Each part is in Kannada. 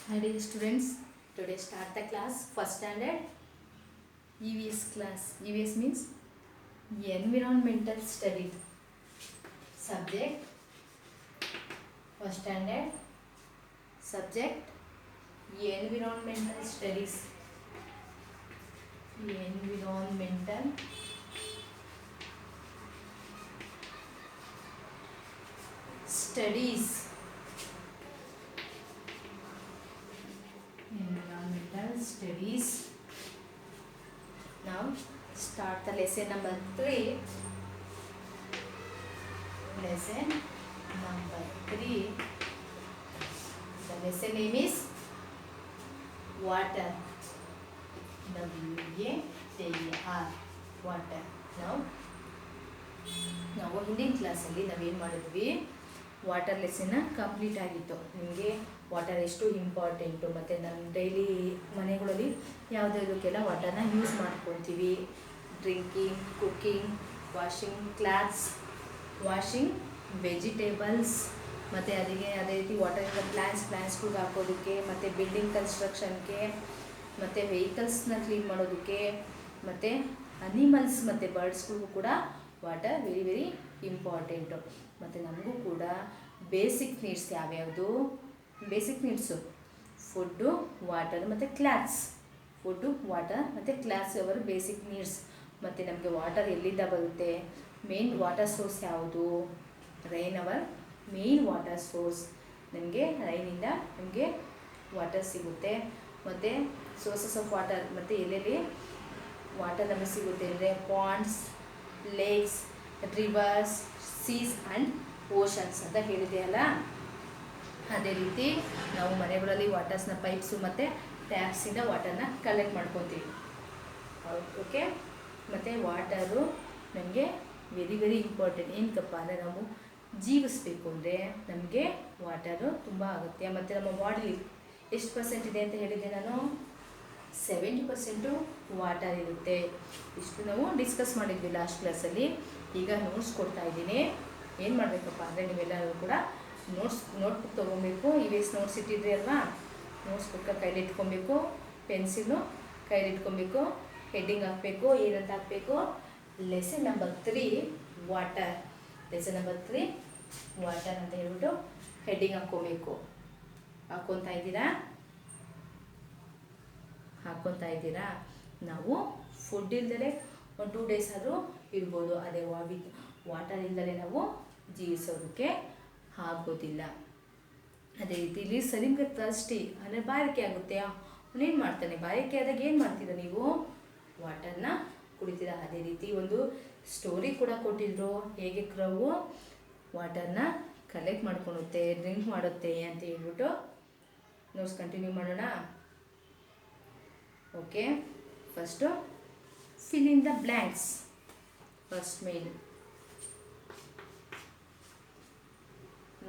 Hi dear students, today start the class first standard EVS class. EVS means Environmental Study. Subject first standard subject Environmental Studies. Environmental Studies. Environmental Studies. Now start the lesson number 3. Lesson number 3. The lesson name is water. WATER. Water. ನಾವು ಹಿಂದಿನ ಕ್ಲಾಸಲ್ಲಿ ನಾವೇನು ಮಾಡಿದ್ವಿ, ವಾಟರ್ ಲೆಸನ್ನ ಕಂಪ್ಲೀಟ್ ಆಗಿತ್ತು. ನಿಮಗೆ ವಾಟರ್ ಎಷ್ಟು ಇಂಪಾರ್ಟೆಂಟು ಮತ್ತು ನಮ್ಮ ಡೈಲಿ ಮನೆಗಳಲ್ಲಿ ಯಾವುದಕ್ಕೆಲ್ಲ ವಾಟರ್ನ ಯೂಸ್ ಮಾಡ್ಕೊತೀವಿ. Drinking, cooking, washing clothes, washing vegetables, ಮತ್ತು ಅದೇ ರೀತಿ ವಾಟರಿಂದ ಪ್ಲ್ಯಾನ್ಸ್ಗಳಿಗೆ ಹಾಕೋದಕ್ಕೆ, ಮತ್ತು ಬಿಲ್ಡಿಂಗ್ ಕನ್ಸ್ಟ್ರಕ್ಷನ್ಗೆ, ಮತ್ತು ವೆಹಿಕಲ್ಸ್ನ ಕ್ಲೀನ್ ಮಾಡೋದಕ್ಕೆ, ಮತ್ತು ಅನಿಮಲ್ಸ್ ಮತ್ತು ಬರ್ಡ್ಸ್ಗಳಿಗೂ ಕೂಡ ವಾಟರ್ ವೆರಿ ವೆರಿ ಇಂಪಾರ್ಟೆಂಟು. ಮತ್ತು ನಮಗೂ ಕೂಡ ಬೇಸಿಕ್ ನೀಡ್ಸ್ ಯಾವ್ಯಾವುದು? ಬೇಸಿಕ್ ನೀಡ್ಸು ಫುಡ್ಡು, ವಾಟರ್ ಮತ್ತು ಕ್ಲಾತ್ಸ್. ಫುಡ್ಡು, ವಾಟರ್ ಮತ್ತು ಕ್ಲಾತ್ಸ್ ಅವರ್ ಬೇಸಿಕ್ ನೀಡ್ಸ್. ಮತ್ತು ನಮಗೆ ವಾಟರ್ ಎಲ್ಲಿಂದ ಬರುತ್ತೆ? ಮೇನ್ ವಾಟರ್ ಸೋರ್ಸ್ ಯಾವುದು? Rain our main water source. ನಮಗೆ ರೈನಿಂದ ನಮಗೆ ವಾಟರ್ ಸಿಗುತ್ತೆ. ಮತ್ತು ಸೋರ್ಸಸ್ ಆಫ್ ವಾಟರ್, ಮತ್ತು ಎಲ್ಲೆಲ್ಲಿ ವಾಟರ್ ನಮಗೆ ಸಿಗುತ್ತೆ ಅಂದರೆ ponds, lakes, rivers, seas and oceans ಅಂತ ಹೇಳಿದೆ ಅಲ್ಲ. ಅದೇ ರೀತಿ ನಾವು ಮನೆಗಳಲ್ಲಿ ವಾಟರ್ಸ್ನ ಪೈಪ್ಸು ಮತ್ತು ಟ್ಯಾಪ್ಸಿಂದ ವಾಟರ್ನ ಕಲೆಕ್ಟ್ ಮಾಡ್ಕೊತೀವಿ. ಓಕೆ. ಮತ್ತು ವಾಟರು ನಮಗೆ ವೆರಿ ವೆರಿ ಇಂಪಾರ್ಟೆಂಟ್. ಏನಕ್ಕಪ್ಪ ಅಂದರೆ ನಾವು ಜೀವಿಸಬೇಕು ಅಂದರೆ ನಮಗೆ ವಾಟರು ತುಂಬ ಅಗತ್ಯ. ಮತ್ತು ನಮ್ಮ ಬಾಡಿಲಿ ಎಷ್ಟು ಪರ್ಸೆಂಟ್ ಇದೆ ಅಂತ ಹೇಳಿದ್ದೆ ನಾನು? 70% ವಾಟರ್ ಇರುತ್ತೆ. ಇಷ್ಟು ನಾವು ಡಿಸ್ಕಸ್ ಮಾಡಿದ್ವಿ ಲಾಸ್ಟ್ ಕ್ಲಾಸಲ್ಲಿ. ಈಗ ನೋಟ್ಸ್ ಕೊಡ್ತಾ ಇದ್ದೀನಿ. ಏನು ಮಾಡಬೇಕಪ್ಪ ಅಂದರೆ ನೀವೆಲ್ಲರೂ ಕೂಡ ನೋಟ್ಬುಕ್ ತೊಗೊಬೇಕು. EVS ನೋಟ್ಸ್ ಇಟ್ಟಿದ್ರಿ ಅಲ್ವಾ? ನೋಟ್ಸ್ ಬುಕ್ಕ ಕೈಲಿ ಇಟ್ಕೊಬೇಕು, ಪೆನ್ಸಿಲು ಕೈಲಿ ಇಟ್ಕೊಬೇಕು, ಹೆಡ್ಡಿಂಗ್ ಹಾಕಬೇಕು. ಏನಂತ ಹಾಕಬೇಕು? Lesson number 3 water. Lesson number 3 water ಅಂತ ಹೇಳ್ಬಿಟ್ಟು ಹೆಡ್ಡಿಂಗ್ ಹಾಕ್ಕೋಬೇಕು. ಹಾಕ್ಕೊತಾ ಇದ್ದೀರಾ? ನಾವು ಫುಡ್ ಇಲ್ದಲೇ ಒಂದು 2 days ಆದರೂ ಇರ್ಬೋದು. ಅದೇ ವಾಟರ್ ಇಲ್ದಲೇ ನಾವು ಜೀವಿಸೋದಕ್ಕೆ ಆಗೋದಿಲ್ಲ. ಅದೇ ರೀತಿ ಇಲ್ಲಿ ನಿಮಗೆ ಥರ್ಸ್ಟಿ ಅಂದರೆ ಬಾಯಾರಿಕೆ ಆಗುತ್ತೆ. ಅವನೇನು ಮಾಡ್ತಾನೆ? ಬಾಯಾರಿಕೆ ಆದಾಗ ಏನು ಮಾಡ್ತೀರಾ ನೀವು? ವಾಟರ್ನ ಕುಡಿತೀರಾ. ಅದೇ ರೀತಿ ಒಂದು ಸ್ಟೋರಿ ಕೂಡ ಕೊಟ್ಟಿದ್ರು, ಹೇಗೆ ಕ್ರೌವು ವಾಟರ್ನ ಕಲೆಕ್ಟ್ ಮಾಡ್ಕೊಳುತ್ತೆ, ಡ್ರಿಂಕ್ ಮಾಡುತ್ತೆ ಅಂತ ಹೇಳ್ಬಿಟ್ಟು. ನೋಟ್ಸ್ ಕಂಟಿನ್ಯೂ ಮಾಡೋಣ. Okay. First fill in the blanks. First ಮೇಲ್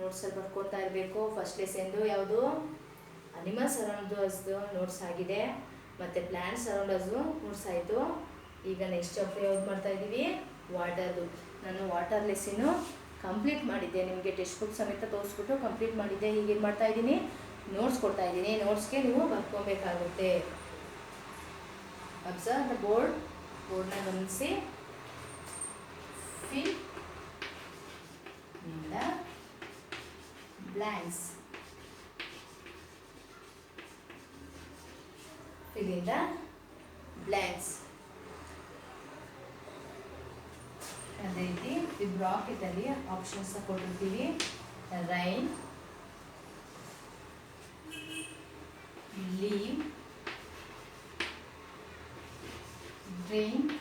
ನೋಟ್ಸಲ್ಲಿ ಬರ್ಕೊತಾ ಇರಬೇಕು. ಫಸ್ಟ್ ಲೆಸನ್ದು ಯಾವುದು? ಅನಿಮಲ್ಸ್ ಅರೌಂಡ್ ಅಸ್ದು ನೋಟ್ಸ್ ಆಗಿದೆ, ಮತ್ತು ಪ್ಲ್ಯಾಂಟ್ಸ್ ಅರೌಂಡ್ ಅಸ್ದು ನೋಟ್ಸ್ ಆಯಿತು. ಈಗ ನೆಕ್ಸ್ಟ್ ಚಾಪ್ಟರ್ ಯಾವ್ದು ಮಾಡ್ತಾ ಇದ್ದೀವಿ? ವಾಟರ್ದು. ನಾನು ವಾಟರ್ ಲೆಸನ್ನು ಕಂಪ್ಲೀಟ್ ಮಾಡಿದ್ದೆ. ನಿಮಗೆ ಟೆಕ್ಸ್ಟ್ ಬುಕ್ ಸಮೇತ ತೋರಿಸ್ಬಿಟ್ಟು ಕಂಪ್ಲೀಟ್ ಮಾಡಿದ್ದೆ. ಈಗೇನು ಮಾಡ್ತಾ ಇದ್ದೀನಿ? ನೋಟ್ಸ್ ಕೊಡ್ತಾ ಇದ್ದೀನಿ. ನೋಟ್ಸ್ಗೆ ನೀವು ಬರ್ಕೊಬೇಕಾಗುತ್ತೆ. ಅಬ್ಸರ್ವ್ ದ ಬೋರ್ಡ್ನ ಗಮನಿಸಿ. Fill in the blanks. Fill in the blanks. ಅದೇ ರೀತಿ ಈ ಬ್ರಾಕೆಟಲ್ಲಿ ಆಪ್ಷನ್ಸ್ ಕೊಟ್ಟಿರ್ತೀವಿ. Rain, leave, drink,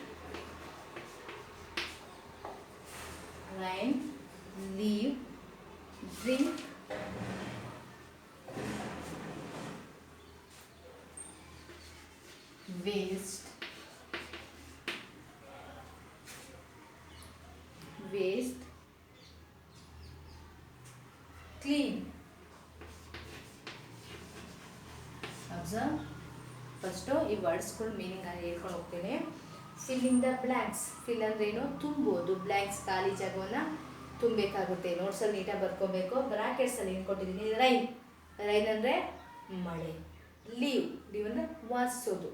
rain, leave, drink, waste, clean. Observe. First ಈ ವರ್ಡ್ಸ್ಗಳ ಮೀನಿಂಗ್ ಹೇಳ್ಕೊಂಡು ಹೋಗ್ತೀನಿ. Fill in the blanks. Fill ಅಂದರೆ ಏನು? ತುಂಬೋದು. ಬ್ಲ್ಯಾಂಕ್ಸ್ ಖಾಲಿ ಜಾಗವನ್ನು ತುಂಬಬೇಕಾಗುತ್ತೆ. ನೋಟ್ಸಲ್ಲಿ ನೀಟಾಗಿ ಬರ್ಕೋಬೇಕು. ಬ್ರಾಕೆಟ್ಸಲ್ಲಿ ಏನು ಕೊಟ್ಟಿದ್ದೀನಿ? ರೈನ್. ರೈನ್ ಅಂದರೆ ಮಳೆ. ಲೀವ್, ಲೀವ್ ಅಂದರೆ ವಾಸಿಸೋದು,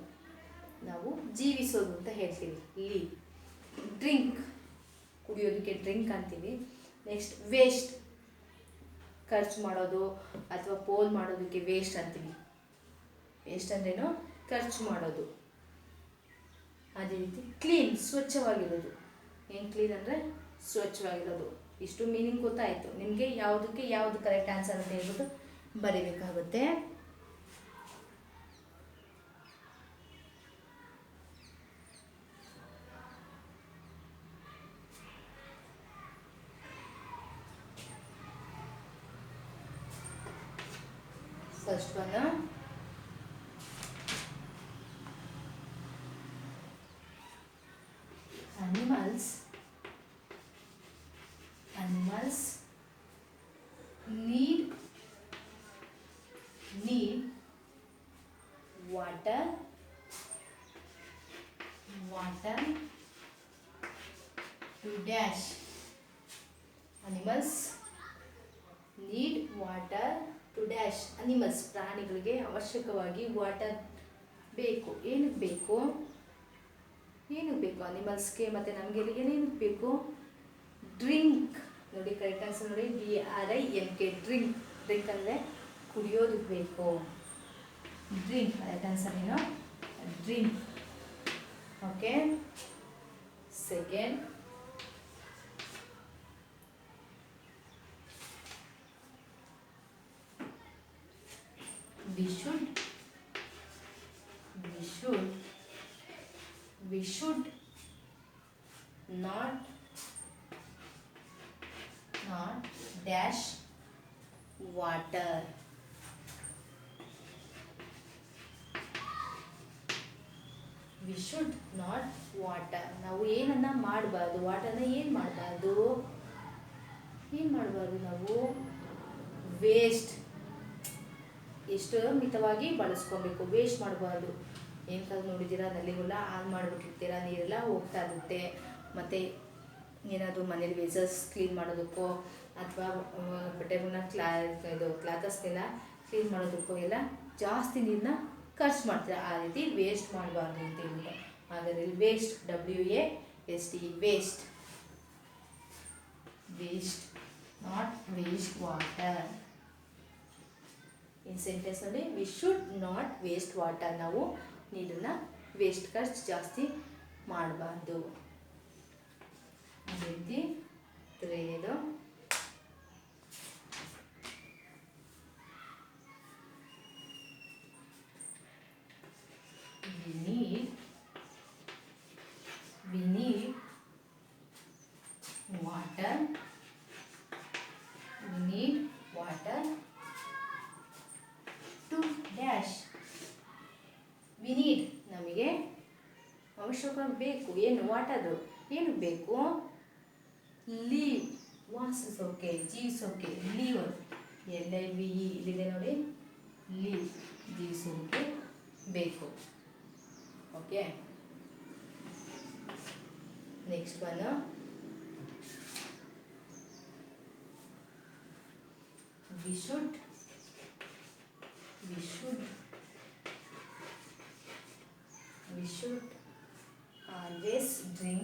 ನಾವು ಜೀವಿಸೋದು ಅಂತ ಹೇಳ್ತೀವಿ, ಲೀವ್. ಡ್ರಿಂಕ್, ಕುಡಿಯೋದಕ್ಕೆ ಡ್ರಿಂಕ್ ಅಂತೀವಿ. ನೆಕ್ಸ್ಟ್ ವೇಸ್ಟ್, ಖರ್ಚು ಮಾಡೋದು ಅಥವಾ ಪೋಲ್ ಮಾಡೋದಕ್ಕೆ ವೇಸ್ಟ್ ಅಂತೀವಿ. ವೇಸ್ಟ್ ಅಂದ್ರೇನು, ಖರ್ಚು ಮಾಡೋದು. ಅದೇ ರೀತಿ ಕ್ಲೀನ್, ಸ್ವಚ್ಛವಾಗಿರೋದು. ಏನು ಕ್ಲೀನ್ ಅಂದರೆ ಸ್ವಚ್ಛವಾಗಿರೋದು. ಇಷ್ಟು ಮೀನಿಂಗ್ ಗೊತ್ತಾಯಿತು ನಿಮಗೆ. ಯಾವುದಕ್ಕೆ ಯಾವುದು ಕರೆಕ್ಟ್ ಆನ್ಸರ್ ಅಂತ ಹೇಳ್ಬಿಟ್ಟು ಬರೀಬೇಕಾಗುತ್ತೆ. First one, animals need water to dash. Animals need water to dash. Animals, ಪ್ರಾಣಿಗಳಿಗೆ ಅವಶ್ಯಕವಾಗಿ ವಾಟರ್ ಬೇಕು. ಏನಕ್ಕೆ ಬೇಕು? ಅನಿಮಲ್ಸ್ಗೆ ಮತ್ತು ನಮಗೆ ಏನಕ್ಕೆ ಬೇಕು? ಡ್ರಿಂಕ್. ನೋಡಿ ಕರೆಕ್ಟ್ ಆನ್ಸರ್ ನೋಡಿ, DRINK, ಡ್ರಿಂಕ್. ಡ್ರಿಂಕ್ ಅಂದರೆ ಕುಡಿಯೋದಕ್ಕೆ ಬೇಕು. ಡ್ರಿಂಕ್ ಕರೆಕ್ಟ್ ಆನ್ಸರ್ ಏನು? Drink. Okay. Second, we should not dash water. We should not water. ನಾವು ಏನನ್ನ ಮಾಡಬಾರ್ದು, ವಾಟರ್ನ ಏನು ಮಾಡಬಾರ್ದು ನಾವು ವೇಸ್ಟ್, ಎಷ್ಟು ಮಿತವಾಗಿ ಬಳಸ್ಕೊಬೇಕು, ವೇಸ್ಟ್ ಮಾಡಬಾರ್ದು. ಏನು ನೋಡಿದ್ದೀರಾ, ನಲ್ಲಿಗೆಲ್ಲ ಆನ್ ಮಾಡಿಬಿಟ್ಟಿರ್ತೀರಾ, ನೀರೆಲ್ಲ ಹೋಗ್ತಾ ಇರುತ್ತೆ. ಮತ್ತು ಏನಾದರೂ ಮನೇಲಿ ವೆಸಲ್ಸ್ ಕ್ಲೀನ್ ಮಾಡೋದಕ್ಕೋ ಅಥವಾ ಬಟ್ಟೆಗಳನ್ನ ಕ್ಲಾತಸ್ನೆಲ್ಲ ಕ್ಲೀನ್ ಮಾಡೋದಕ್ಕೋ ಎಲ್ಲ ಜಾಸ್ತಿ ನೀರನ್ನ ಖರ್ಚು ಮಾಡ್ತೀರಾ. ಆ ರೀತಿ ವೇಸ್ಟ್ ಮಾಡಬಾರ್ದು ಅಂತ ಹೇಳ್ಬಿಟ್ಟು. ಹಾಗಾದರೆ waste, WAST, waste. Not waste water. In ಸೆಂಟೆನ್ಸಲ್ಲಿ we should not waste water. ನಾವು ನೀರನ್ನು ವೇಸ್ಟ್, ಖರ್ಚು ಜಾಸ್ತಿ ಮಾಡಬಾರ್ದು. ಅದೇ ರೀತಿ ತಿರುಗೇದು, we need water to dash. we need, ನಮಗೆ ಅವಶ್ಯಕ ಬೇಕು. ಏನು? ವಾಟರು. ಏನು ಬೇಕು? ಲೀವ್, ವಾಸಿಸೋಕೆ, ಜೀವಿಸೋಕೆ. ಲೀವ್, LIVE ಇಲ್ಲಿದೆ ನೋಡಿ, ಲೀವ್, ಜೀವಿಸೋಕೆ ಬೇಕು. Okay. Next one, we should always drink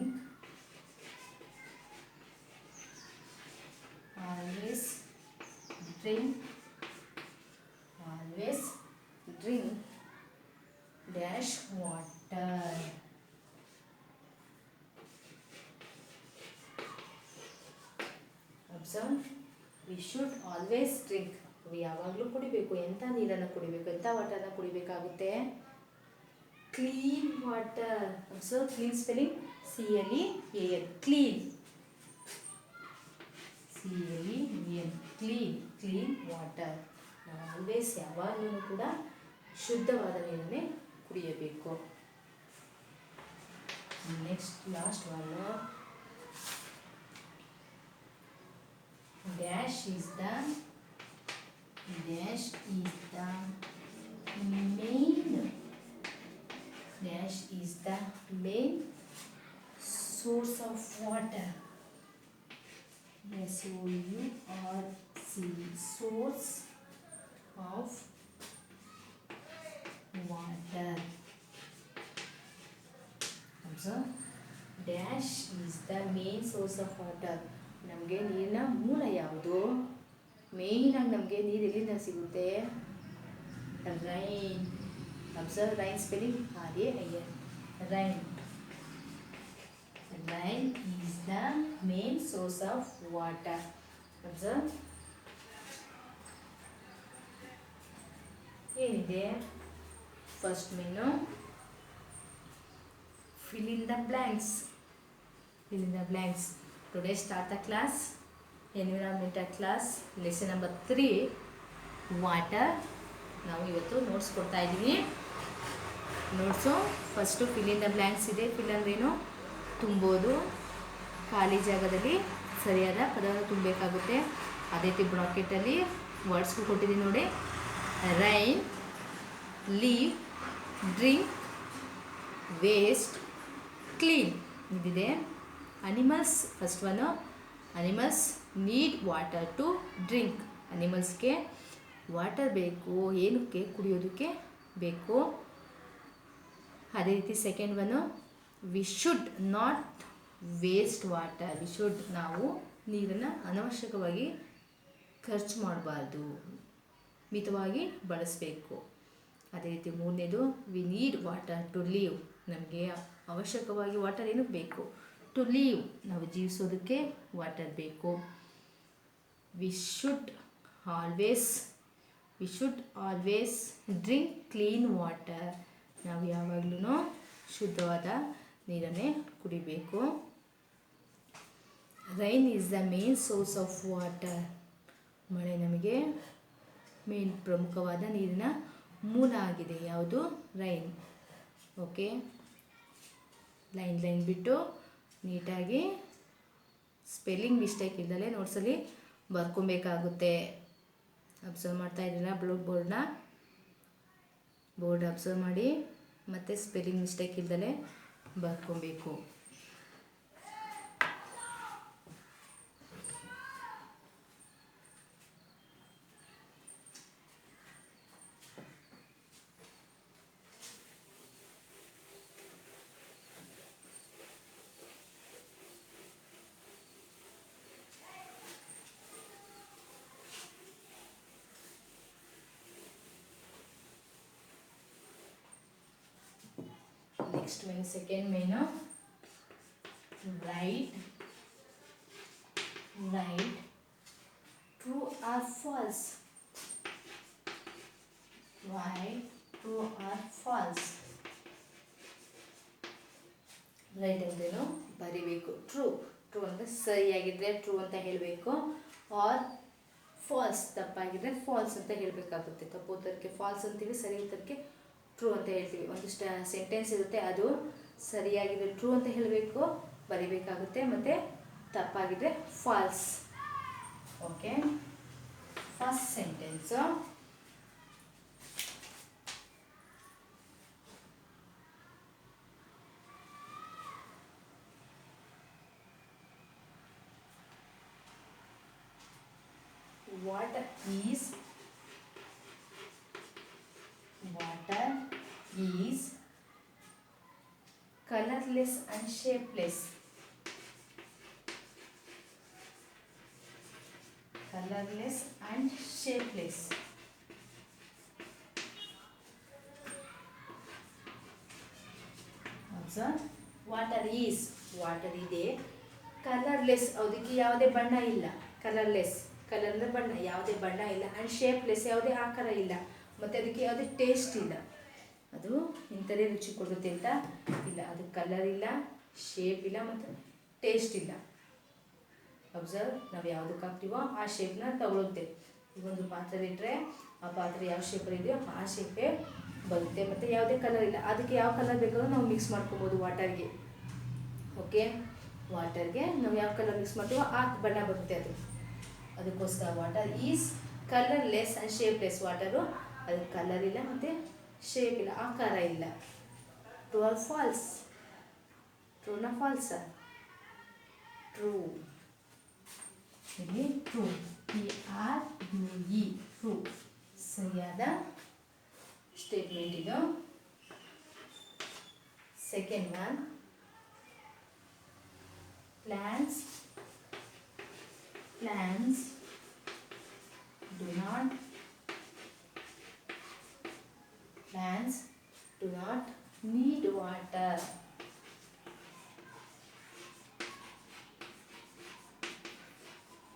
dash water. Observe, we should always drink. ನಾವು ಯಾವಾಗಲೂ ಕುಡಿಬೇಕು. ಎಂಥ ನೀರನ್ನು ಕುಡಿಬೇಕು, ಎಂಥ ವಾಟರ್ನ ಕುಡಿಬೇಕಾಗುತ್ತೆ? Clean water. Observe, clean spelling CLEAN, clean. CLEAN, clean water. ನಾವು ಆಲ್ವೇಸ್, ಯಾವಾಗಲೂ ಕೂಡ ಶುದ್ಧವಾದ ನೀರನ್ನೇ ಕುಡಿಯಬೇಕು. Next last one, dash is the main source of water. SOURCE, source of water. Observe. Dash is the main source of water. ನಮಗೆ ನೀರಿನ ಮೂಲ ಯಾವುದು? ಮೇಯ್ನಾಗಿ ನಮಗೆ ನೀರು ಎಲ್ಲಿಂದ ಸಿಗುತ್ತೆ? Rain. Observe rain spelling RAIN. Rain. Rain is the main source of water. Observe. ಏನಿದೆ? First menu fill in the blanks. Fill in the blanks. Today start the class, environmental class, lesson number 3, water. ನಾವು ಇವತ್ತು ನೋಟ್ಸ್ ಕೊಡ್ತಾ ಇದ್ದೀವಿ. Notes first fill in the blanks ಇದೆ. ಫಿಲ್ ಅಂದ್ರೇನು? ತುಂಬೋದು. ಖಾಲಿ ಜಾಗದಲ್ಲಿ ಸರಿಯಾದ ಪದವನ್ನು ತುಂಬಬೇಕಾಗುತ್ತೆ. ಅದೇ ರೀತಿ ಬ್ರಾಕೆಟಲ್ಲಿ ವರ್ಡ್ಸ್ಗೂ ಕೊಟ್ಟಿದ್ದೀನಿ ನೋಡಿ. Rain, leave, drink, waste, clean ಇದಿದೆ. Animals first one. Animals need water to drink. ಅನಿಮಲ್ಸ್ಗೆ ವಾಟರ್ ಬೇಕು. ಏನಕ್ಕೆ? ಕುಡಿಯೋದಕ್ಕೆ ಬೇಕು. ಅದೇ ರೀತಿ second one, we should not waste water. We should, ನಾವು ನೀರನ್ನು ಅನವಶ್ಯಕವಾಗಿ ಖರ್ಚು ಮಾಡಬಾರ್ದು, ಮಿತವಾಗಿ ಬಳಸಬೇಕು. ಅದೇ ರೀತಿ ಮೂರನೇದು, we need water to live. ನಮಗೆ ಅವಶ್ಯಕವಾಗಿ ವಾಟರ್ ಏನಕ್ಕೆ ಬೇಕು? ಟು ಲೀವ್, ನಾವು ಜೀವಿಸೋದಕ್ಕೆ ವಾಟರ್ ಬೇಕು. We should always drink clean water. ನಾವು ಯಾವಾಗಲೂ ಶುದ್ಧವಾದ ನೀರನ್ನೇ ಕುಡಿಬೇಕು. Rain is the main source of water. ಮಳೆ ನಮಗೆ ಮೇನ್ ಪ್ರಮುಖವಾದ ನೀರಿನ ಮೂಲ ಆಗಿದೆ. ಯಾವುದು? ರೈನ್. ಓಕೆ, ಲೈನ್ ಬಿಟ್ಟು ನೀಟಾಗಿ ಸ್ಪೆಲ್ಲಿಂಗ್ ಮಿಸ್ಟೇಕ್ ಇಲ್ಲದೆ ನೋಟ್ಸಲ್ಲಿ ಬರ್ಕೊಬೇಕಾಗುತ್ತೆ. ಅಬ್ಸರ್ವ್ ಮಾಡ್ತಾ ಇದ್ದೀರಾ? ಬೋರ್ಡ್ ಅಬ್ಸರ್ವ್ ಮಾಡಿ ಮತ್ತು ಸ್ಪೆಲ್ಲಿಂಗ್ ಮಿಸ್ಟೇಕ್ ಇಲ್ಲದೆ ಬರ್ಕೊಬೇಕು. Next main, second main, write true or false. Write true or false. Right ಅಂದ್ರೇನು? ಬರಿಬೇಕು. ಟ್ರೂ ಅಂದರೆ ಸರಿಯಾಗಿದ್ದರೆ ಟ್ರೂ ಅಂತ ಹೇಳಬೇಕು. ಆರ್ ಫಾಲ್ಸ್, ತಪ್ಪಾಗಿದ್ದರೆ ಫಾಲ್ಸ್ ಅಂತ ಹೇಳಬೇಕಾಗುತ್ತೆ. ತಪ್ಪು ಉತ್ತರಕ್ಕೆ ಫಾಲ್ಸ್ ಅಂತೀವಿ, ಸರಿ ಉತ್ತರಕ್ಕೆ ಟ್ರೂ ಅಂತ ಹೇಳ್ತೀವಿ. ಒಂದು ಸೆಂಟೆನ್ಸ್ ಇರುತ್ತೆ, ಅದು ಸರಿಯಾಗಿದ್ದರೆ ಟ್ರೂ ಅಂತ ಹೇಳಬೇಕು, ಬರಿಬೇಕಾಗುತ್ತೆ. ಮತ್ತು ತಪ್ಪಾಗಿದ್ದರೆ false. Okay, first sentence, water is colorless and shapeless. Colorless and shapeless. Observe. Water ಇದೆ. ಕಲರ್ಲೆಸ್, ಅದಕ್ಕೆ ಯಾವುದೇ ಬಣ್ಣ ಇಲ್ಲ. ಕಲರ್ಲೆಸ್, ಕಲರ್ ಅಂದರೆ ಬಣ್ಣ, ಯಾವುದೇ ಬಣ್ಣ ಇಲ್ಲ. ಆ್ಯಂಡ್ ಶೇಪ್ಲೆಸ್, ಯಾವುದೇ ಆಕಾರ ಇಲ್ಲ. ಮತ್ತು ಅದಕ್ಕೆ ಯಾವುದೇ ಟೇಸ್ಟ್ ಇಲ್ಲ. ಅದು ಇಂಥದೇ ರುಚಿ ಕೊಡುತ್ತೆ ಅಂತ ಇಲ್ಲ. ಅದು ಕಲರ್ ಇಲ್ಲ, ಶೇಪ್ ಇಲ್ಲ, ಮತ್ತು ಟೇಸ್ಟ್ ಇಲ್ಲ. ಅಬ್ಸರ್ವ್, ನಾವು ಯಾವುದಕ್ಕೆ ಹಾಕ್ತೀವೋ ಆ ಶೇಪ್ನ ತಗೊಳುತ್ತೆ. ಈಗೊಂದು ಪಾತ್ರೆ ಇಟ್ಟರೆ ಆ ಪಾತ್ರೆ ಯಾವ ಶೇಪಲ್ಲಿ ಇದೆಯೋ ಆ ಶೇಪೇ ಬರುತ್ತೆ. ಮತ್ತು ಯಾವುದೇ ಕಲರ್ ಇಲ್ಲ. ಅದಕ್ಕೆ ಯಾವ ಕಲರ್ ಬೇಕಾದ್ರೂ ನಾವು ಮಿಕ್ಸ್ ಮಾಡ್ಕೊಬೋದು ವಾಟರ್ಗೆ. ಓಕೆ, ವಾಟರ್ಗೆ ನಾವು ಯಾವ ಕಲರ್ ಮಿಕ್ಸ್ ಮಾಡ್ತೀವೋ ಆ ಬಣ್ಣ ಬರುತ್ತೆ ಅದು. ಅದಕ್ಕೋಸ್ಕರ water is colourless and shapeless. Water ಅದಕ್ಕೆ ಕಲರ್ ಇಲ್ಲ ಮತ್ತು ಶೇಪ್ ಇಲ್ಲ, ಆಕಾರ ಇಲ್ಲ. True or false? ಟ್ರೂನ ಫಾಲ್ಸ? ಟ್ರೂ. ಇಲ್ಲಿ ಟ್ರೂ, TRUE, ಟ್ರೂ ಸರಿಯಾದ ಸ್ಟೇಟ್ಮೆಂಟ್ ಇದು. second one, plants do not need water.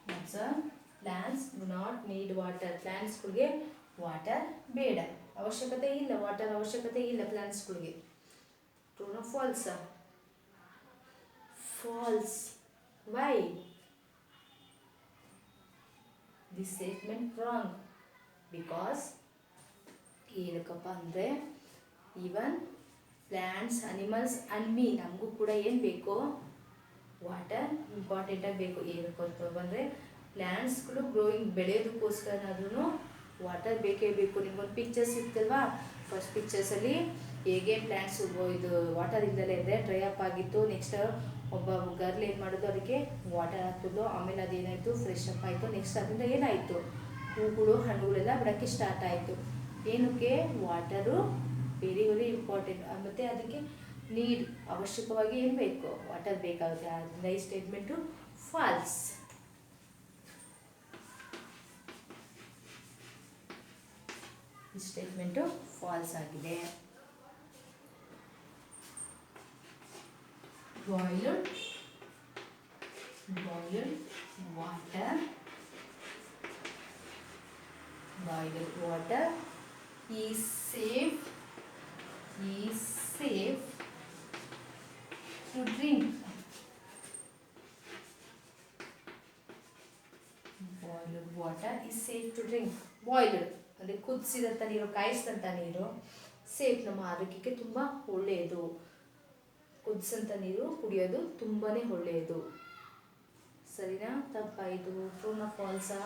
Observe, plants do not need water. Plants ಗಳಿಗೆ ವಾಟರ್ ಬೇಡ, ಅವಶ್ಯಕತೆ ಇಲ್ಲ, ವಾಟರ್ ಅವಶ್ಯಕತೆ ಇಲ್ಲ ಪ್ಲಾಂಟ್ಸ್ ಗಳಿಗೆ. ಟ್ರೂ ನೋ false? False. Why? This statement wrong. Because ಏನಕ್ಕಪ್ಪ ಅಂದರೆ even plants, animals and me, ನಮಗೂ ಕೂಡ ಏನು ಬೇಕು? ವಾಟರ್ ಇಂಪಾರ್ಟೆಂಟಾಗಿ ಬೇಕು. ಏನಕ್ಕೆ ಬಂದರೆ ಪ್ಲ್ಯಾಂಟ್ಸ್ಗಳು ಗ್ರೋಯಿಂಗ್ ಬೆಳೆಯೋದಕ್ಕೋಸ್ಕರನಾದ್ರೂ ವಾಟರ್ ಬೇಕೇ ಬೇಕು. ನಿಮ್ಗೊಂದು ಪಿಕ್ಚರ್ಸ್ ಇತ್ತಲ್ವಾ, ಫಸ್ಟ್ ಪಿಕ್ಚರ್ಸಲ್ಲಿ ಹೇಗೆ ಪ್ಲ್ಯಾಂಟ್ಸ್ ಇದು ವಾಟರ್ ಇಲ್ಲದಲೇ ಇದ್ದರೆ ಡ್ರೈ ಅಪ್ ಆಗಿತ್ತು. ನೆಕ್ಸ್ಟ್ ಒಬ್ಬ ಗರ್ಲ್ ಏನು ಮಾಡೋದು, ಅದಕ್ಕೆ ವಾಟರ್ ಹಾಕೋದು, ಆಮೇಲೆ ಅದೇನಾಯಿತು, ಫ್ರೆಶ್ ಅಪ್ ಆಯಿತು. ನೆಕ್ಸ್ಟ್ ಅದರಿಂದ ಏನಾಯಿತು, ಹೂಗಳು ಹಣ್ಣುಗಳೆಲ್ಲ ಬಿಡೋಕ್ಕೆ ಸ್ಟಾರ್ಟ್ ಆಯಿತು. ಏನಕ್ಕೆ? Water very very important. ಮತ್ತು ಅದಕ್ಕೆ ನೀಡ್, ಅವಶ್ಯಕವಾಗಿ ಏನು ಬೇಕು? ವಾಟರ್ ಬೇಕಾಗುತ್ತೆ. ಆದ್ದರಿಂದ ಈ ಸ್ಟೇಟ್ಮೆಂಟು ಫಾಲ್ಸ್. ಈ ಸ್ಟೇಟ್ಮೆಂಟು ಫಾಲ್ಸ್ ಆಗಿದೆ. Boiled water is safe to drink. Boiled water is safe to drink. Boiled ಅಂದರೆ ಕುದಿಸಿದಂಥ ನೀರು, ಕಾಯಿಸಿದಂಥ ನೀರು ಸೇಫ್, ನಮ್ಮ ಆರೋಗ್ಯಕ್ಕೆ ತುಂಬ ಒಳ್ಳೆಯದು. ಕುದಿಸಂಥ ನೀರು ಕುಡಿಯೋದು ತುಂಬಾ ಒಳ್ಳೆಯದು. ಸರಿನಾ? ತಪ್ಪಾಯಿತು. ಟ್ರೂನಾ ಫಾಲ್ಸಾ?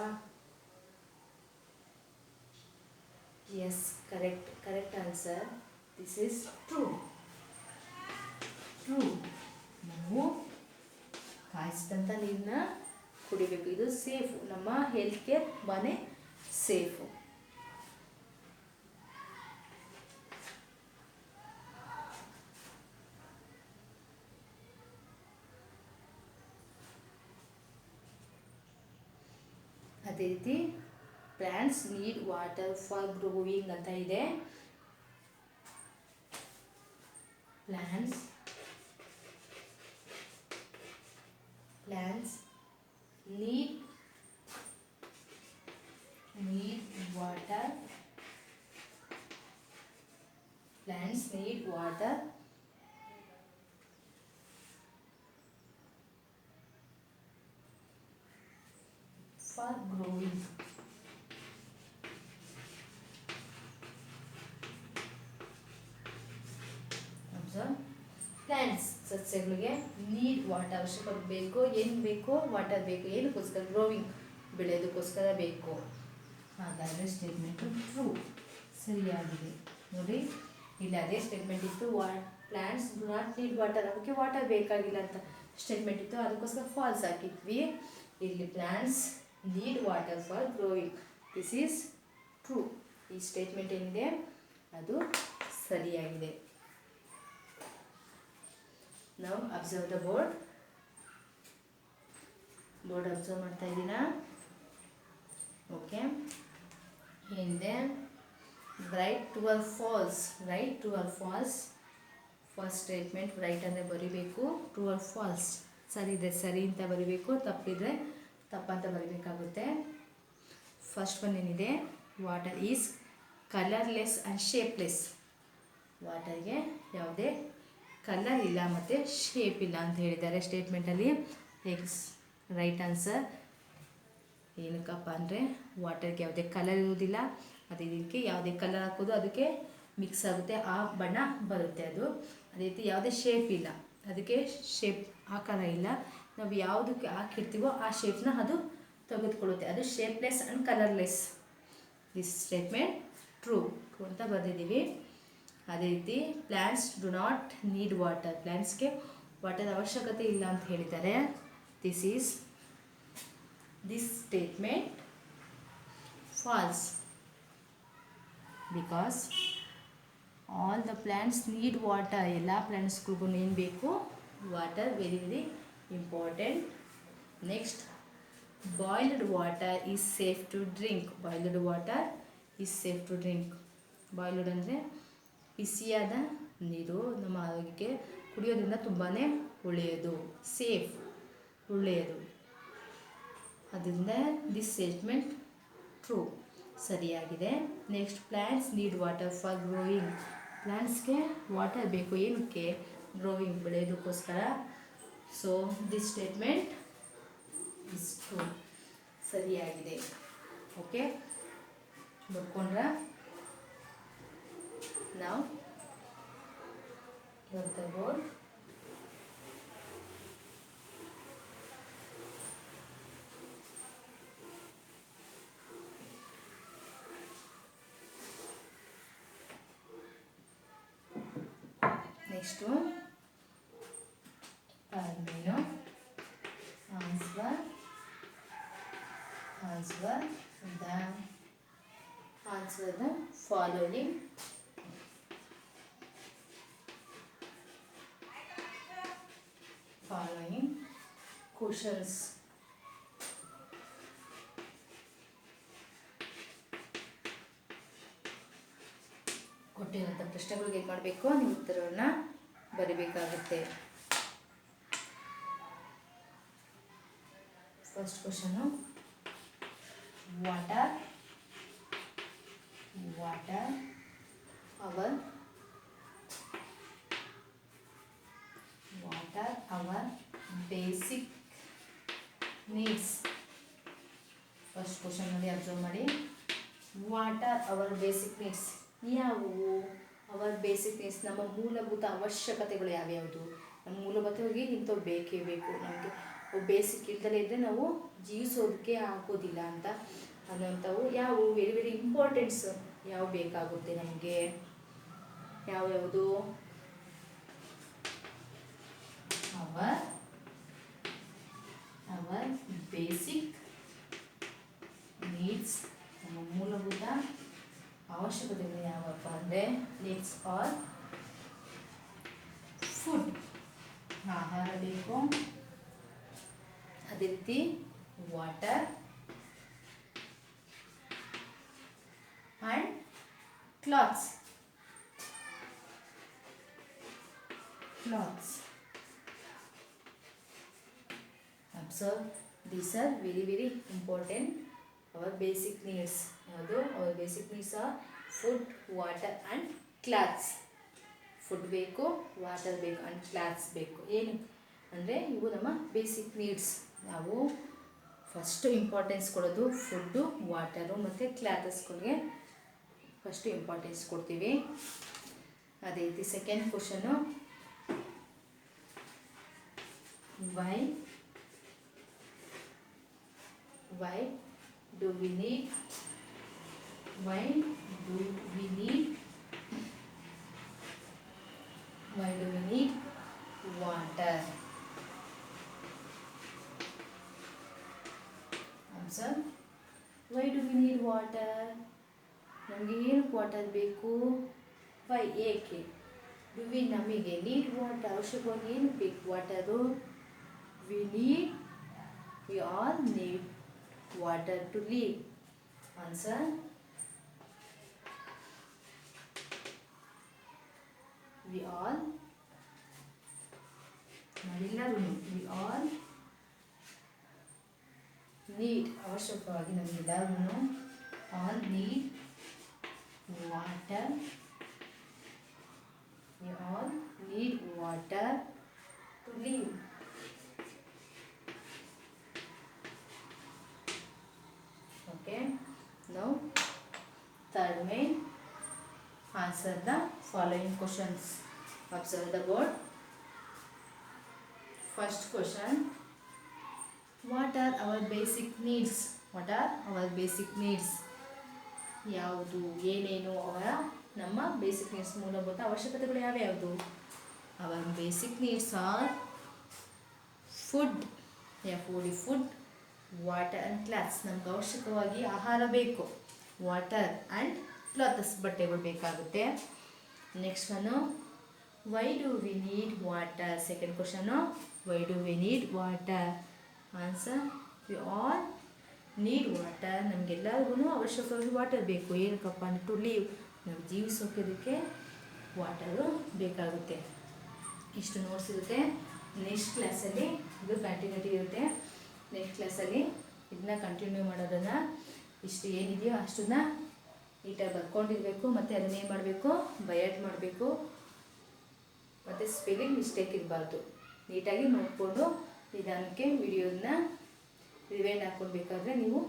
Yes, correct answer. This is true. ನಾವು ಕಾಯಿಸಿದಂಥ ನೀರನ್ನ ಕುಡಿಬೇಕು. ಇದು ಸೇಫು, ನಮ್ಮ ಹೆಲ್ತ್ಗೆ ತುಂಬಾ ಸೇಫು. ಅದೇ ರೀತಿ plants need water for growing ಅಂತ ಇದೆ. Plants need water. Plants need water for growing. Observe, plants, ಸಸ್ಯಗಳಿಗೆ ನೀಡ್ ವಾಟರ್, ಅವಶ್ಯಕತೆ ಬೇಕು. ಏನು ಬೇಕು? ವಾಟರ್ ಬೇಕು. ಏನಕ್ಕೋಸ್ಕರ? ಗ್ರೋವಿಂಗ್, ಬೆಳೆಯೋದಕ್ಕೋಸ್ಕರ ಬೇಕು. ಹಾಗಾದರೆ ಸ್ಟೇಟ್ಮೆಂಟು ಟ್ರೂ, ಸರಿಯಾಗಿದೆ. ನೋಡಿ, ಇಲ್ಲಿ ಅದೇ ಸ್ಟೇಟ್ಮೆಂಟ್ ಇತ್ತು, plants do not need water, ಅದಕ್ಕೆ ವಾಟರ್ ಬೇಕಾಗಿಲ್ಲ ಅಂತ ಸ್ಟೇಟ್ಮೆಂಟ್ ಇತ್ತು, ಅದಕ್ಕೋಸ್ಕರ ಫಾಲ್ಸ್ ಹಾಕಿದ್ವಿ. ಇಲ್ಲಿ plants need water for growing, this is true. ಈ ಸ್ಟೇಟ್ಮೆಂಟ್ ಏನಿದೆ ಅದು ಸರಿಯಾಗಿದೆ. Now observe the board. Observe ಮಾಡ್ತಾ ಇದ್ದೀನಾ? ಓಕೆ. ಹಿಂದೆ right true or falls. First statement right ಅಂದರೆ ಬರಿಬೇಕು, ಟ್ರೂ ಆರ್ ಫಾಲ್ಸ್. ಸರಿ ಇದೆ ಸರಿ ಅಂತ ಬರಿಬೇಕು, ತಪ್ಪಿದ್ರೆ ತಪ್ಪಂತ ಬರಿಬೇಕಾಗುತ್ತೆ. ಫಸ್ಟ್ ಒನ್ ಏನಿದೆ, water is colourless and shapeless. ವಾಟರ್ಗೆ ಯಾವುದೇ ಕಲರ್ ಇಲ್ಲ ಮತ್ತು ಶೇಪ್ ಇಲ್ಲ ಅಂತ ಹೇಳಿದ್ದಾರೆ ಸ್ಟೇಟ್ಮೆಂಟಲ್ಲಿ. Right answer. ಏನಕ್ಕಪ್ಪ ಅಂದರೆ ವಾಟರ್ಗೆ ಯಾವುದೇ ಕಲರ್ ಇರುವುದಿಲ್ಲ, ಅದೇ ಇದಕ್ಕೆ ಯಾವುದೇ ಕಲರ್ ಹಾಕೋದು ಅದಕ್ಕೆ ಮಿಕ್ಸ್ ಆಗುತ್ತೆ, ಆ ಬಣ್ಣ ಬರುತ್ತೆ ಅದು. ಅದೇ ರೀತಿ ಯಾವುದೇ ಶೇಪ್ ಇಲ್ಲ, ಅದಕ್ಕೆ ಶೇಪ್ ಆಕಾರ ಇಲ್ಲ, ನಾವು ಯಾವುದಕ್ಕೆ ಹಾಕಿರ್ತೀವೋ ಆ ಶೇಪ್ನ ಅದು ತೆಗೆದುಕೊಳ್ಳುತ್ತೆ. ಅದು shapeless and colourless. This statement true ಅಂತ ಬರೆದಿದ್ದೀವಿ. ಅದೇ ರೀತಿ plants do not need water, ಪ್ಲ್ಯಾಂಟ್ಸ್ಗೆ ವಾಟರ್ ಅವಶ್ಯಕತೆ ಇಲ್ಲ ಅಂತ ಹೇಳಿದ್ದಾರೆ. This statement false, because all the plants need water. ಎಲ್ಲ ಪ್ಲ್ಯಾಂಟ್ಸ್ಗಳಿಗೂ ಏನು ಬೇಕು? Water. Very very important. Next, boiled water is safe to drink. Boiled water is safe to drink. Boiled ಅಂದರೆ ಬಿಸಿಯಾದ ನೀರು ನಮ್ಮ ಆರೋಗ್ಯಕ್ಕೆ ಕುಡಿಯೋದ್ರಿಂದ ತುಂಬಾ ಒಳ್ಳೆಯದು. ಸೇಫ್, ಒಳ್ಳೆಯದು. ಅದರಿಂದ ದಿಸ್ ಸ್ಟೇಟ್ಮೆಂಟ್ ಟ್ರೂ, ಸರಿಯಾಗಿದೆ. Next, plants need water for growing. ಪ್ಲ್ಯಾಂಟ್ಸ್ಗೆ ವಾಟರ್ ಬೇಕು. ಏನಕ್ಕೆ? ಗ್ರೋಯಿಂಗ್, ಬೆಳೆಯೋದಕ್ಕೋಸ್ಕರ. So this statement is true, ಸರಿಯಾಗಿದೆ. ಓಕೆ, ಬರ್ಕೊಂಡ್ರ? ನಾವು ಬರ್ತಾ ಬೋರ್ಡ್. ನೆಕ್ಸ್ಟು ಆದ್ಮೇಲೆ ಆನ್ಸರ್ ದ ಫಾಲೋಯಿಂಗ್ ಕ್ವಶನ್ಸ್. ಕೊಟ್ಟಿರೋಂಥ ಪ್ರಶ್ನೆಗಳಿಗೆ ಏನು ಮಾಡಬೇಕು? ನೀವು ಉತ್ತರವನ್ನು ಬರೀಬೇಕಾಗುತ್ತೆ. First question, water our basic needs. First question ನೋಡಿ, ಅಬ್ಸರ್ವ್ ಮಾಡಿ. ವಾಟರ್ ಅವರ್ ಬೇಸಿಕ್ ನೀಡ್ಸ್ ಯಾವುವು? ಅವರ್ ಬೇಸಿಕ್ ನೀಡ್ಸ್, ನಮ್ಮ ಮೂಲಭೂತ ಅವಶ್ಯಕತೆಗಳು ಯಾವ್ಯಾವುದು? ನಮ್ಮ ಮೂಲಭೂತವಾಗಿ ಇಂಥವು ಬೇಕೇ ಬೇಕು. ನಮಗೆ ಬೇಸಿಕ್ ಇಲ್ದಲೇ ಇದ್ದರೆ ನಾವು ಜೀವಿಸೋದಕ್ಕೆ ಆಗೋದಿಲ್ಲ ಅಂತ ಅನ್ನೋಂಥವು ಯಾವುವು? ವೆರಿ ವೆರಿ ಇಂಪಾರ್ಟೆಂಟ್ಸ್ ಯಾವ ಬೇಕಾಗುತ್ತೆ ನಮಗೆ? ಯಾವ್ಯಾವುದು? ಅವರ್ ಬೇಸಿಕ್ ನೀಡ್ಸ್, ನಮ್ಮ ಮೂಲಭೂತ ಅವಶ್ಯಕತೆಗಳು ಯಾವಪ್ಪ ಅಂದರೆ ನೀಡ್ಸ್ ಆರ್ ಫುಡ್, ಆಹಾರ ಬೇಕು. ಅದೇ ರೀತಿ water and clothes. Observe, these are very very important. Our basic needs. Our basic needs are food, water and clothes. Food ಬೇಕು, ವಾಟರ್ ಬೇಕು ಆ್ಯಂಡ್ ಕ್ಲಾತ್ಸ್ ಬೇಕು. ಏನು ಅಂದರೆ ಇವು ನಮ್ಮ ಬೇಸಿಕ್ ನೀಡ್ಸ್. ನಾವು ಫಸ್ಟು ಇಂಪಾರ್ಟೆನ್ಸ್ ಕೊಡೋದು ಫುಡ್ಡು, ವಾಟರು ಮತ್ತು ಕ್ಲಾತಸ್ಗಳಿಗೆ ಫಸ್ಟು ಇಂಪಾರ್ಟೆನ್ಸ್ ಕೊಡ್ತೀವಿ. ಅದೇ ರೀತಿ second question, why do we need water? Answer, why do we need water? ನಮಗೆ ಏನಕ್ಕೆ ವಾಟರ್ ಬೇಕು? ವೈ, ಏಕೆ? ಡು ವಿ, ನಮಗೆ, ನೀಡ್ ವಾಟರ್, ಅವಶ್ಯಕವಾಗಿ ಏನಕ್ಕೆ ಬೇಕು water? we all need water to live. Answer, we all need, ಅವಶ್ಯಕವಾಗಿ ನಮಗೆಲ್ಲರೂ all need water. we all need water to live. Okay, now third main, answer the following questions. Observe the board. First question, what are our basic needs? ಯಾವುದು, ಏನೇನು ಅವರ ನಮ್ಮ ಬೇಸಿಕ್ ನೀಡ್ಸ್, ಮೂಲಭೂತ ಅವಶ್ಯಕತೆಗಳು ಯಾವ್ಯಾವುದು? Our basic needs are food, food, water and clothes. ನಮ್ಗೆ ಅವಶ್ಯಕವಾಗಿ ಆಹಾರ ಬೇಕು, ವಾಟರ್ ಆ್ಯಂಡ್ ಕ್ಲಾತ್ಸ್, ಬಟ್ಟೆಗಳು ಬೇಕಾಗುತ್ತೆ. Next one, why do we need water? Second question, why do we need water? Answer, we all need water. ನಮಗೆಲ್ಲರಿಗೂ ಅವಶ್ಯಕವಾಗಿ ವಾಟರ್ ಬೇಕು. ಏನಕ್ಕಪ್ಪ ಅಂದರೆ ಟು ಲೀವ್, ನಾವು ಜೀವಿಸೋಕೆ ವಾಟರು ಬೇಕಾಗುತ್ತೆ. ಇಷ್ಟು ನೋಟ್ಸ್ ಇರುತ್ತೆ. ನೆಕ್ಸ್ಟ್ ಕ್ಲಾಸಲ್ಲಿ ಇದು ಕಂಟಿನ್ಯೂಟಿ ಇರುತ್ತೆ. ನೆಕ್ಸ್ಟ್ ಕ್ಲಾಸಲ್ಲಿ ಇದನ್ನ ಕಂಟಿನ್ಯೂ ಮಾಡೋದನ್ನು ಇಷ್ಟು ಏನಿದೆಯೋ ಅಷ್ಟನ್ನ ನೀಟಾಗಿ ಬರ್ಕೊಂಡಿರಬೇಕು. ಮತ್ತು ಅದನ್ನೇನು ಮಾಡಬೇಕು, ಬಯಾಟ್ ಮಾಡಬೇಕು. ಮತ್ತು ಸ್ಪೆಲ್ಲಿಂಗ್ ಮಿಸ್ಟೇಕ್ ಇರಬಾರ್ದು. ನೀಟಾಗಿ ನೋಡಿಕೊಂಡು ನಿಧಾನಕ್ಕೆ ವಿಡಿಯೋನ ರಿವೈಂಡ್ ಹಾಕ್ಕೊಳ್ಬೇಕಾದ್ರೆ ನೀವು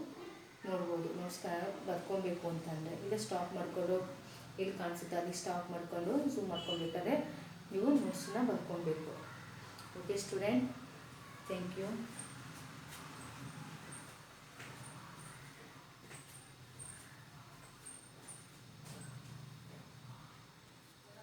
ನೋಡ್ಬೋದು. ನೋಟ್ಸ್ ಬರ್ಕೊಬೇಕು ಅಂತಂದರೆ ಈಗ ಸ್ಟಾಪ್ ಮಾಡಿಕೊಂಡು ಎಲ್ಲಿ ಕಾಣಿಸುತ್ತೆ ಅಲ್ಲಿ ಸ್ಟಾಪ್ ಮಾಡಿಕೊಂಡು ಝೂಮ್ ಮಾಡ್ಕೊಬೇಕಾದ್ರೆ ನೀವು ನೋಟ್ಸನ್ನ ಬರ್ಕೊಬೇಕು. Okay student, thank you.